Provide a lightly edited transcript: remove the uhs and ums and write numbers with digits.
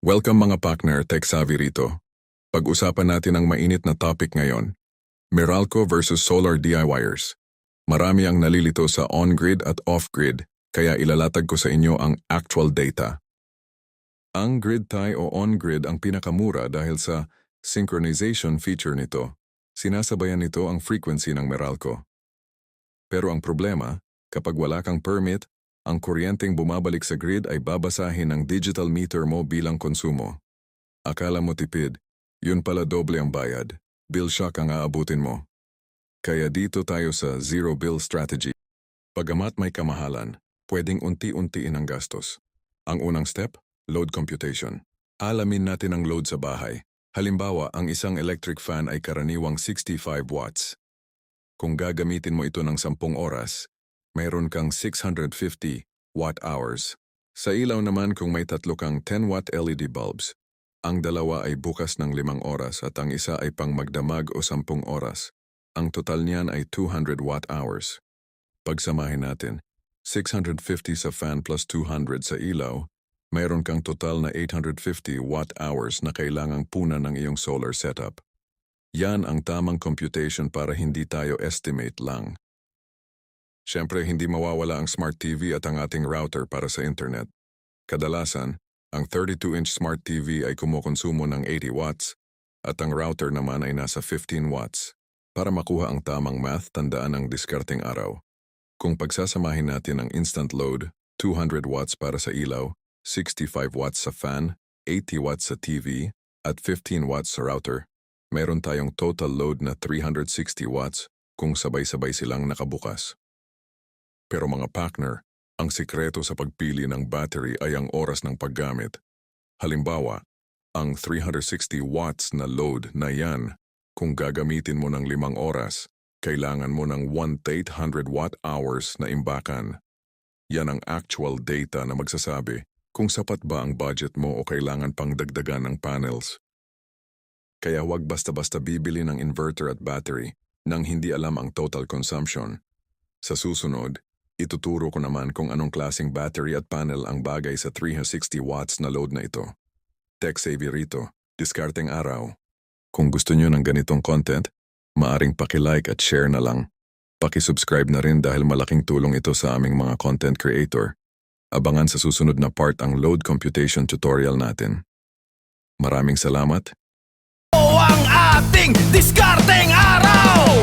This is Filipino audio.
Welcome mga partner, Tech Savvy rito. Pag-usapan natin ang mainit na topic ngayon, Meralco versus Solar DIYers. Marami ang nalilito sa on-grid at off-grid, kaya ilalatag ko sa inyo ang actual data. Ang grid tie o on-grid ang pinakamura dahil sa synchronization feature nito. Sinasabayan nito ang frequency ng Meralco. Pero ang problema, kapag wala kang permit, ang kuryenteng bumabalik sa grid ay babasahin ng digital meter mo bilang konsumo. Akala mo tipid, yun pala doble ang bayad. Bill shock ang aabutin mo. Kaya dito tayo sa zero bill strategy. Pagamat may kamahalan, pwedeng unti-untiin ang gastos. Ang unang step, load computation. Alamin natin ang load sa bahay. Halimbawa, ang isang electric fan ay karaniwang 65 watts. Kung gagamitin mo ito ng 10 oras, mayroon kang 650 watt-hours. Sa ilaw naman kung may 3 kang 10-watt LED bulbs, ang dalawa ay bukas ng 5 oras at ang isa ay pang magdamag o 10 oras. Ang total niyan ay 200 watt-hours. Pagsamahin natin, 650 sa fan plus 200 sa ilaw, mayroon kang total na 850 watt-hours na kailangang punan ng iyong solar setup. Yan ang tamang computation para hindi tayo estimate lang. Siyempre, hindi mawawala ang Smart TV at ang ating router para sa internet. Kadalasan, ang 32-inch Smart TV ay kumukonsumo ng 80 watts at ang router naman ay nasa 15 watts. Para makuha ang tamang math, tandaan ang diskarteng araw. Kung pagsasamahin natin ang instant load, 200 watts para sa ilaw, 65 watts sa fan, 80 watts sa TV, at 15 watts sa router, meron tayong total load na 360 watts kung sabay-sabay silang nakabukas. Pero mga partner, ang sikreto sa pagpili ng battery ay ang oras ng paggamit. Halimbawa, ang 360 watts na load na yan, kung gagamitin mo ng 5 oras, kailangan mo ng 1,800 watt-hours na imbakan. Yan ang actual data na magsasabi kung sapat ba ang budget mo o kailangan pang dagdagan ng panels. Kaya huwag basta-basta bibili ng inverter at battery nang hindi alam ang total consumption. Sa susunod, ituturo ko naman kung anong klaseng battery at panel ang bagay sa 360 watts na load na ito. Tech Savvy rito, diskarteng araw. Kung gusto nyo ng ganitong content, maaring paki-like at share na lang. Paki-subscribe na rin dahil malaking tulong ito sa aming mga content creator. Abangan sa susunod na part ang load computation tutorial natin. Maraming salamat. Ang ating diskarteng araw!